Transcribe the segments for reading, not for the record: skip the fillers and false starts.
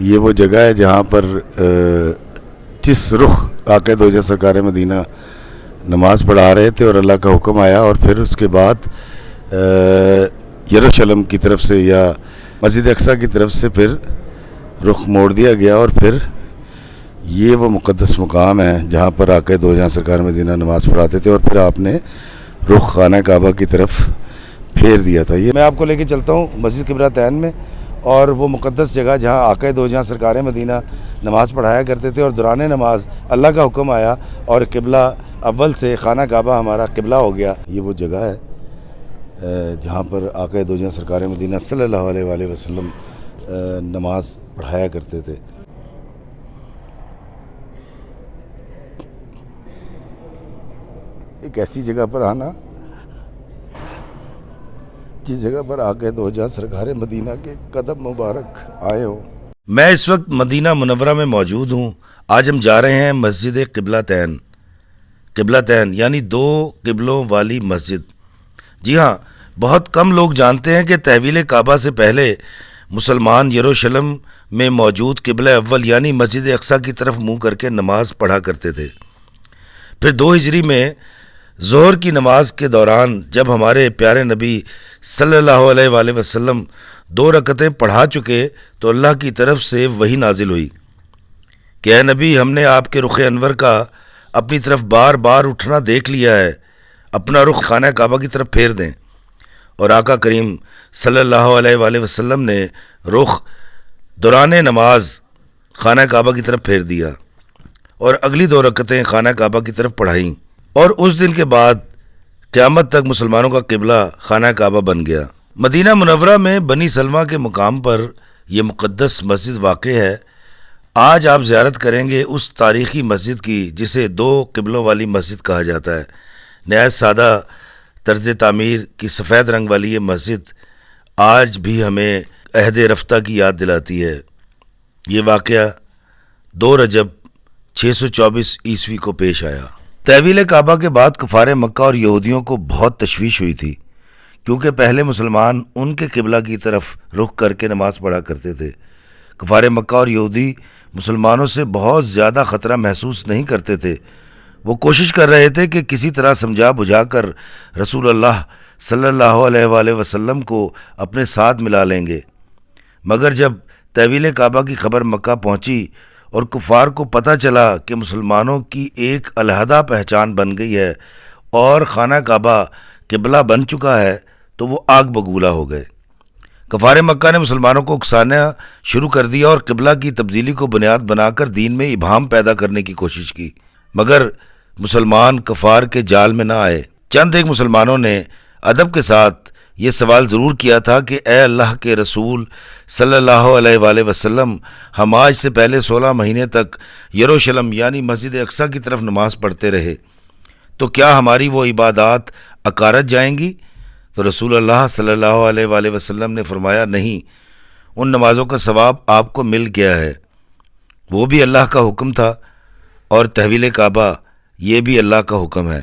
یہ وہ جگہ ہے جہاں پر جس رخ آقا دو جہاں سرکار مدینہ نماز پڑھا رہے تھے اور اللہ کا حکم آیا، اور پھر اس کے بعد یروشلم کی طرف سے یا مسجد اقصی کی طرف سے پھر رخ موڑ دیا گیا، اور پھر یہ وہ مقدس مقام ہے جہاں پر آقا دو جہاں سرکار مدینہ نماز پڑھاتے تھے، اور پھر آپ نے رخ خانہ کعبہ کی طرف پھیر دیا تھا۔ یہ میں آپ کو لے کے چلتا ہوں مسجد قبلتین میں، اور وہ مقدس جگہ جہاں آقا دو جہاں سرکار مدینہ نماز پڑھایا کرتے تھے، اور دوران نماز اللہ کا حکم آیا اور قبلہ اول سے خانہ کعبہ ہمارا قبلہ ہو گیا۔ یہ وہ جگہ ہے جہاں پر آقا دو جہاں سرکار مدینہ صلی اللہ علیہ وآلہ وسلم نماز پڑھایا کرتے تھے۔ ایک ایسی جگہ پر آنا جس جگہ پر آقا دو جہاں سرکار مدینہ کے قدم مبارک آئے ہوں۔ میں اس وقت مدینہ منورہ میں موجود ہوں۔ آج ہم جا رہے ہیں مسجد قبلتین، قبلتین یعنی دو قبلوں والی مسجد۔ جی ہاں، بہت کم لوگ جانتے ہیں کہ تحویل کعبہ سے پہلے مسلمان یروشلم میں موجود قبلہ اول یعنی مسجد اقصی کی طرف منہ کر کے نماز پڑھا کرتے تھے۔ پھر 2 ہجری میں ظہر کی نماز کے دوران جب ہمارے پیارے نبی صلی اللہ علیہ وآلہ وسلم 2 رکعتیں پڑھا چکے تو اللہ کی طرف سے وحی نازل ہوئی کہ اے نبی، ہم نے آپ کے رخ انور کا اپنی طرف بار بار اٹھنا دیکھ لیا ہے، اپنا رخ خانہ کعبہ کی طرف پھیر دیں۔ اور آقا کریم صلی اللہ علیہ وآلہ وسلم نے رخ دوران نماز خانہ کعبہ کی طرف پھیر دیا اور اگلی 2 رکعتیں خانہ کعبہ کی طرف پڑھائیں، اور اس دن کے بعد قیامت تک مسلمانوں کا قبلہ خانہ کعبہ بن گیا۔ مدینہ منورہ میں بنی سلمہ کے مقام پر یہ مقدس مسجد واقع ہے۔ آج آپ زیارت کریں گے اس تاریخی مسجد کی جسے 2 قبلوں والی مسجد کہا جاتا ہے۔ نہایت سادہ طرز تعمیر کی سفید رنگ والی یہ مسجد آج بھی ہمیں عہد رفتہ کی یاد دلاتی ہے۔ یہ واقعہ 2 رجب 624 عیسوی کو پیش آیا۔ تحویل کعبہ کے بعد کفار مکہ اور یہودیوں کو بہت تشویش ہوئی تھی، کیونکہ پہلے مسلمان ان کے قبلہ کی طرف رخ کر کے نماز پڑھا کرتے تھے۔ کفار مکہ اور یہودی مسلمانوں سے بہت زیادہ خطرہ محسوس نہیں کرتے تھے۔ وہ کوشش کر رہے تھے کہ کسی طرح سمجھا بجھا کر رسول اللہ صلی اللہ علیہ وآلہ وسلم کو اپنے ساتھ ملا لیں گے، مگر جب تحویل کعبہ کی خبر مکہ پہنچی اور کفار کو پتہ چلا کہ مسلمانوں کی ایک علیحدہ پہچان بن گئی ہے اور خانہ کعبہ قبلہ بن چکا ہے تو وہ آگ بگولا ہو گئے۔ کفار مکہ نے مسلمانوں کو اکسانا شروع کر دیا اور قبلہ کی تبدیلی کو بنیاد بنا کر دین میں ابہام پیدا کرنے کی کوشش کی، مگر مسلمان کفار کے جال میں نہ آئے۔ چند ایک مسلمانوں نے ادب کے ساتھ یہ سوال ضرور کیا تھا کہ اے اللہ کے رسول صلی اللہ علیہ وآلہ وسلم، ہم آج سے پہلے 16 مہینے تک یروشلم یعنی مسجد اقصی کی طرف نماز پڑھتے رہے، تو کیا ہماری وہ عبادات اکارت جائیں گی؟ تو رسول اللہ صلی اللہ علیہ وآلہ وسلم نے فرمایا، نہیں، ان نمازوں کا ثواب آپ کو مل گیا ہے، وہ بھی اللہ کا حکم تھا، اور تحویل کعبہ یہ بھی اللہ کا حکم ہے۔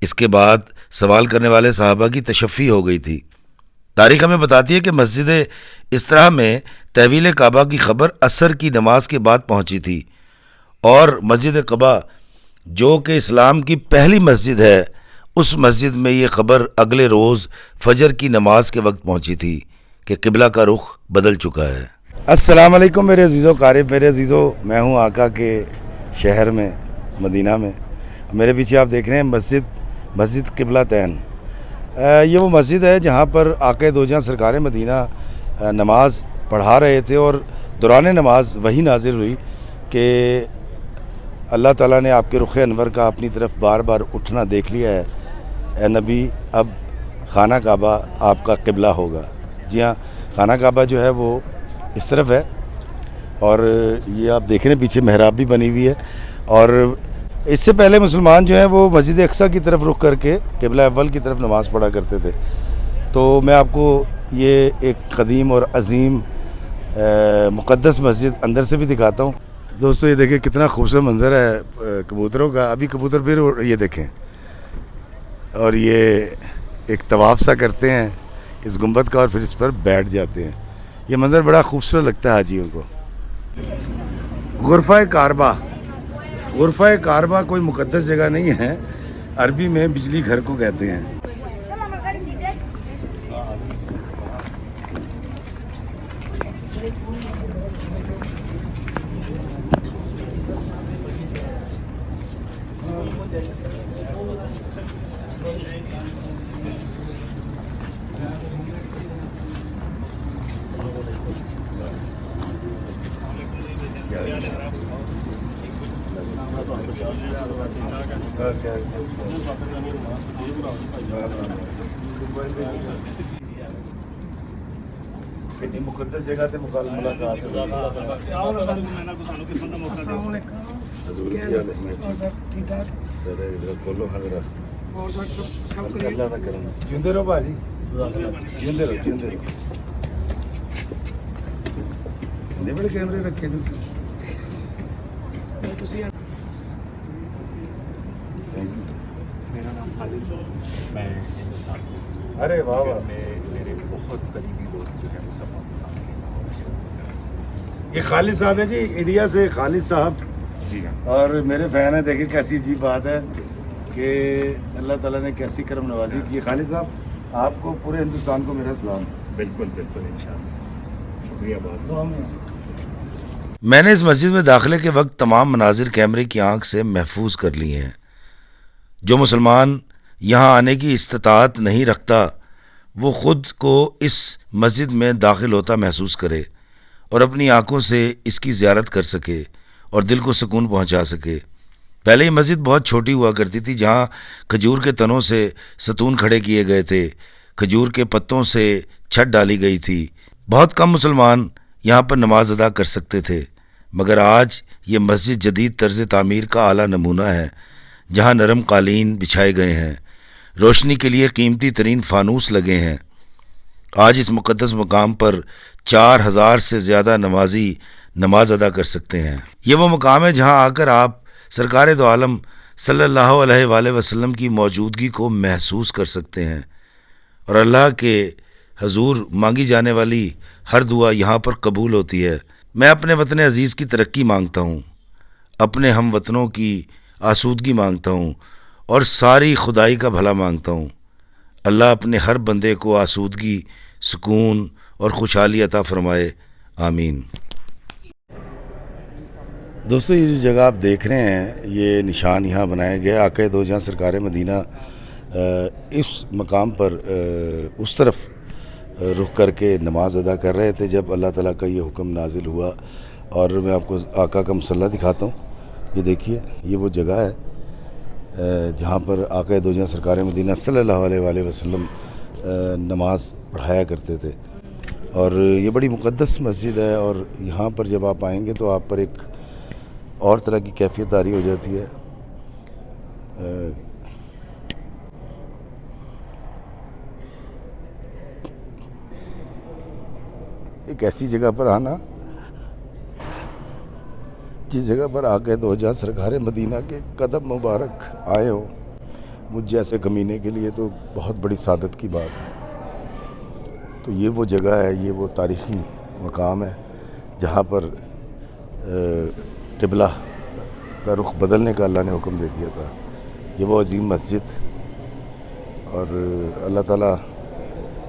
اس کے بعد سوال کرنے والے صحابہ کی تشفی ہو گئی تھی۔ تاریخ ہمیں بتاتی ہے کہ مسجد اسطرح میں تحویل کعبہ کی خبر عصر کی نماز کے بعد پہنچی تھی، اور مسجد قباء جو کہ اسلام کی پہلی مسجد ہے، اس مسجد میں یہ خبر اگلے روز فجر کی نماز کے وقت پہنچی تھی کہ قبلہ کا رخ بدل چکا ہے۔ السلام علیکم میرے عزیزو قارب، میرے عزیزو، میں ہوں آقا کے شہر میں مدینہ میں۔ میرے پیچھے آپ دیکھ رہے ہیں مسجد قبلتین۔ یہ وہ مسجد ہے جہاں پر آقا دو جہاں سرکار مدینہ نماز پڑھا رہے تھے، اور دوران نماز وحی نازل ہوئی کہ اللہ تعالیٰ نے آپ کے رخ انور کا اپنی طرف بار بار اٹھنا دیکھ لیا ہے، اے نبی، اب خانہ کعبہ آپ کا قبلہ ہوگا۔ جی ہاں، خانہ کعبہ جو ہے وہ اس طرف ہے، اور یہ آپ دیکھ رہے ہیں پیچھے محراب بھی بنی ہوئی ہے، اور اس سے پہلے مسلمان جو ہیں وہ مسجد اقصی کی طرف رخ کر کے قبلہ اول کی طرف نماز پڑھا کرتے تھے۔ تو میں آپ کو یہ ایک قدیم اور عظیم مقدس مسجد اندر سے بھی دکھاتا ہوں۔ دوستو یہ دیکھیں کتنا خوبصورت منظر ہے کبوتروں کا۔ ابھی کبوتر پھر یہ دیکھیں، اور یہ ایک طواف سا کرتے ہیں اس گنبد کا اور پھر اس پر بیٹھ جاتے ہیں۔ یہ منظر بڑا خوبصورت لگتا ہے حاجیوں کو۔ गुरफ़ा कारबा। गुरफ़ा कारबा कोई मुक़द्दस जगह नहीं है, अरबी में बिजली घर को कहते हैं। कितनी मुक़द्दस जगह ते मुलाकात ठीक ठाक सर इधर खोलो हाँ जरा और सब अल्लाह का करम जिंदे रहो भाजी जिंदे रहो कितने बड़े कैमरे रखे हैं ਤੁਸੀਂ मेरा नाम खालिद है। मैं हिंदुस्तान से हूँ। अरे वाह वाह मेरे बहुत करीबी दोस्त जो है वो सब पाकिस्तान के हैं। ये खालिद साहब है जी, इंडिया से खालिद साहब। जी हाँ, और मेरे फैन है, देखिए कैसी अजीब बात है कि अल्लाह ताला ने कैसी करम नवाजी की है। खालिद साहब आपको पूरे हिंदुस्तान को मेरा सलाम। बिल्कुल बिल्कुल इंशाल्लाह, शुक्रिया बहुत। मैंने इस मस्जिद में दाखिले के वक्त तमाम मनाजिर कैमरे की आंख से महफूज कर लिए हैं। जो मुसलमान यहाँ आने की इस्तात नहीं रखता वो ख़ुद को इस मस्जिद में दाखिल होता महसूस करे और अपनी आंखों से इसकी ज़ियारत कर सके और दिल को सुकून पहुँचा सके। पहले ये मस्जिद बहुत छोटी हुआ करती थी, जहाँ खजूर के तनों से सतून खड़े किए गए थे, खजूर के पत्तों से छत डाली गई थी। बहुत कम मुसलमान यहाँ पर नमाज अदा कर सकते थे, मगर आज ये मस्जिद जदीद तर्ज़ तामीर का आला नमूना है, जहाँ नरम कालीन बिछाए गए हैं, रोशनी के लिए कीमती तरीन फानूस लगे हैं। आज इस मुक़द्दस मकाम पर 4000 से ज़्यादा नमाजी नमाज अदा कर सकते हैं। ये वो मकाम है जहाँ आकर आप सरकार दो आलम सल्लल्लाहु अलैहि वसल्लम की मौजूदगी को महसूस कर सकते हैं और अल्लाह के हजूर मांगी जाने वाली हर दुआ यहाँ पर कबूल होती है। मैं अपने वतन अज़ीज़ की तरक्की मांगता हूँ, अपने हम वतनों की आसूदगी मांगता हूँ और सारी खुदाई का भला मांगता हूँ। अल्लाह अपने हर बंदे को आसूदगी, सुकून और खुशहाली अता फरमाए, आमीन। दोस्तों ये जो जगह आप देख रहे हैं, ये निशान यहाँ बनाया गया आक़ा दो जहाँ सरकार मदीना इस मकाम पर उस तरफ रुख करके नमाज अदा कर रहे थे जब अल्लाह ताला का ये हुक्म नाजिल हुआ। और मैं आपको आका का मसल्ला दिखाता हूँ। ये देखिए, ये वो जगह है जहाँ पर आक़ा दो जहाँ सरकार मदीना सल्लल्लाहु अलैहि वसल्लम नमाज पढ़ाया करते थे। और ये बड़ी मुक़द्दस मस्जिद है और यहाँ पर जब आप आएंगे तो आप पर एक और तरह की कैफियत तारी हो जाती है। एक ऐसी जगह पर आना जिस जगह पर आके दो जहाँ सरकार मदीना के कदम मुबारक आए हो, मुझ जैसे कमीने के लिए तो बहुत बड़ी सादत की बात है। तो ये वो जगह है, ये वो तारीख़ी मकाम है जहाँ पर क़िबला का रुख बदलने का अल्लाह ने हुक्म दे दिया था। ये वो अजीम मस्जिद, और अल्लाह ताला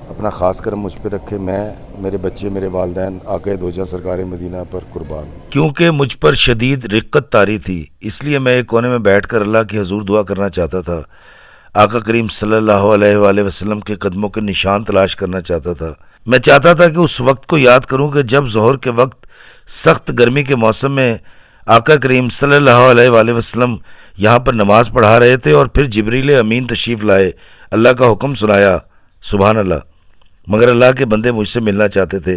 अपना ख़ास करम मुझ पर रखे। मैं, मेरे बच्चे, मेरे वालिदैन आक़ा दो जहाँ सरकार मदीना पर कुर्बान। क्योंकि मुझ पर शदीद रिक्कत तारी थी, इसलिए मैं एक कोने में बैठकर अल्लाह की हजूर दुआ करना चाहता था। आका करीम सल्लल्लाहु अलैहि वसल्लम के कदमों के निशान तलाश करना चाहता था। मैं चाहता था कि उस वक्त को याद करूं कि जब ज़ोहर के वक्त सख्त गर्मी के मौसम में आका करीम सल्लल्लाहु अलैहि वसल्लम यहाँ पर नमाज़ पढ़ा रहे थे और फिर जिब्रील अमीन तशरीफ़ लाए, अल्लाह का हुक्म सुनाया। सुभान अल्लाह। मगर अल्लाह के बंदे मुझसे मिलना चाहते थे,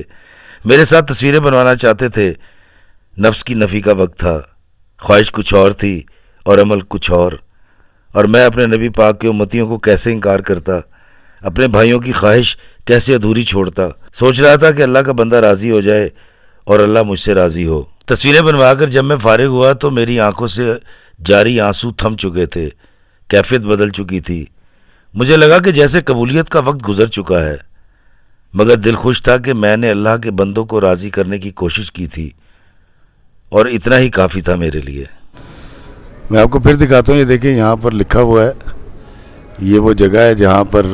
मेरे साथ तस्वीरें बनवाना चाहते थे। नफ्स की नफ़ी का वक्त था, ख्वाहिश कुछ और थी और अमल कुछ और मैं अपने नबी पाक के उम्मतियों को कैसे इनकार करता, अपने भाइयों की ख्वाहिश कैसे अधूरी छोड़ता। सोच रहा था कि अल्लाह का बंदा राज़ी हो जाए और अल्लाह मुझसे राज़ी हो। तस्वीरें बनवाकर जब मैं फारिग हुआ तो मेरी आंखों से जारी आंसू थम चुके थे, कैफियत बदल चुकी थी। मुझे लगा कि जैसे कबूलियत का वक्त गुजर चुका है, मगर दिल खुश था कि मैंने अल्लाह के बंदों को राज़ी करने की कोशिश की थी और इतना ही काफ़ी था मेरे लिए। मैं आपको फिर दिखाता हूँ, ये देखें यहाँ पर लिखा हुआ है, ये वो जगह है जहाँ पर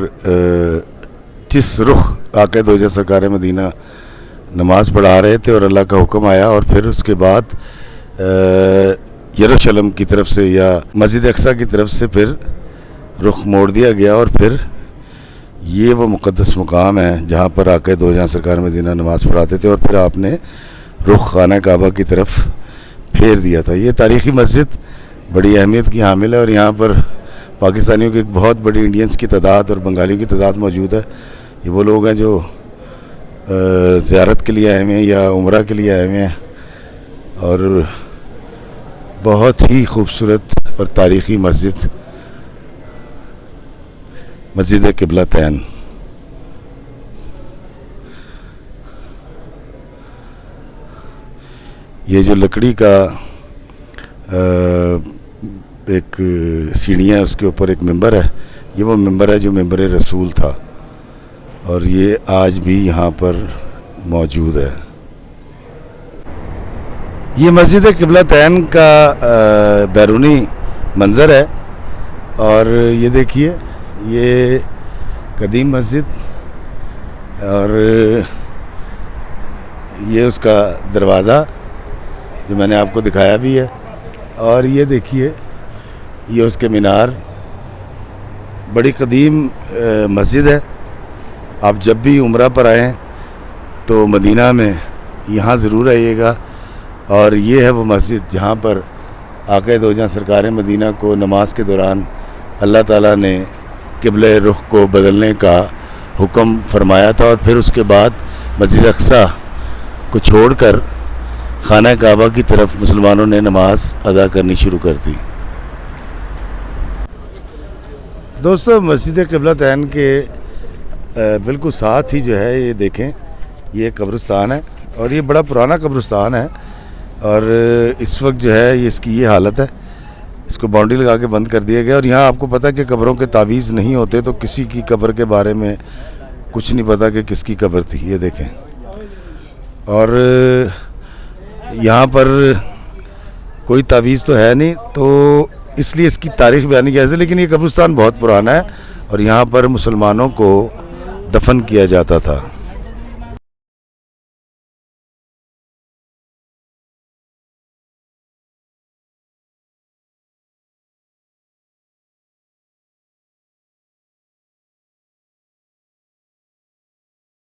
जिस रुख आक़ा दो जहां सरकार मदीना नमाज पढ़ा रहे थे और अल्लाह का हुक्म आया और फिर उसके बाद यरूशलेम की तरफ से या मस्जिद अक्सा की तरफ से फिर रुख मोड़ दिया गया और फिर ये वो मुक़द्दस मुकाम है जहाँ पर आक़ा दो जहां सरकार मदीना नमाज पढ़ाते थे और फिर आपने रुख खाना काबा की तरफ फेर दिया था। ये तारीख़ी मस्जिद बड़ी अहमियत की हामिल है और यहाँ पर पाकिस्तानियों की एक बहुत बड़ी इंडियंस की तादाद और बंगालियों की तादाद मौजूद है। ये वो लोग हैं जो ज़ियारत के लिए आए हुए हैं या उम्रा के लिए आए हुए हैं और बहुत ही खूबसूरत और तारीख़ी मस्जिद क़िबलतैन। ये जो लकड़ी का एक सीढ़ियाँ है उसके ऊपर एक मिंबर है, ये वो मिंबर है जो मिंबर रसूल था और ये आज भी यहाँ पर मौजूद है। ये मस्जिद क़िबलतैन का बैरूनी मंज़र है और ये देखिए ये कदीम मस्जिद और ये उसका दरवाज़ा जो मैंने आपको दिखाया भी है और ये देखिए ये उसके मीनार। बड़ी कदीम मस्जिद है। आप जब भी उम्रा पर आएँ तो मदीना में यहाँ ज़रूर आइएगा और ये है वो मस्जिद जहाँ पर आक़ा दो जहां सरकार मदीना को नमाज के दौरान अल्लाह ताला ने क़िबले रुख को बदलने का हुक्म फरमाया था और फिर उसके बाद मस्जिद अक्सा को छोड़कर खाना काबा की तरफ मुसलमानों ने नमाज अदा करनी शुरू कर दी। दोस्तों मस्जिद क़िबलतैन के बिल्कुल साथ ही जो है ये देखें ये कब्रिस्तान है और ये बड़ा पुराना कब्रिस्तान है और इस वक्त जो है ये इसकी ये हालत है, इसको बाउंड्री लगा के बंद कर दिया गया। और यहाँ आपको पता है कि कब्रों के तावीज़ नहीं होते तो किसी की कब्र के बारे में कुछ नहीं पता कि किसकी कब्र थी। ये देखें और यहाँ पर कोई तावीज़ तो है नहीं तो इसलिए इसकी तारीख़ बयान नहीं किया, लेकिन ये कब्रिस्तान बहुत पुराना है और यहाँ पर मुसलमानों को दफन किया जाता था।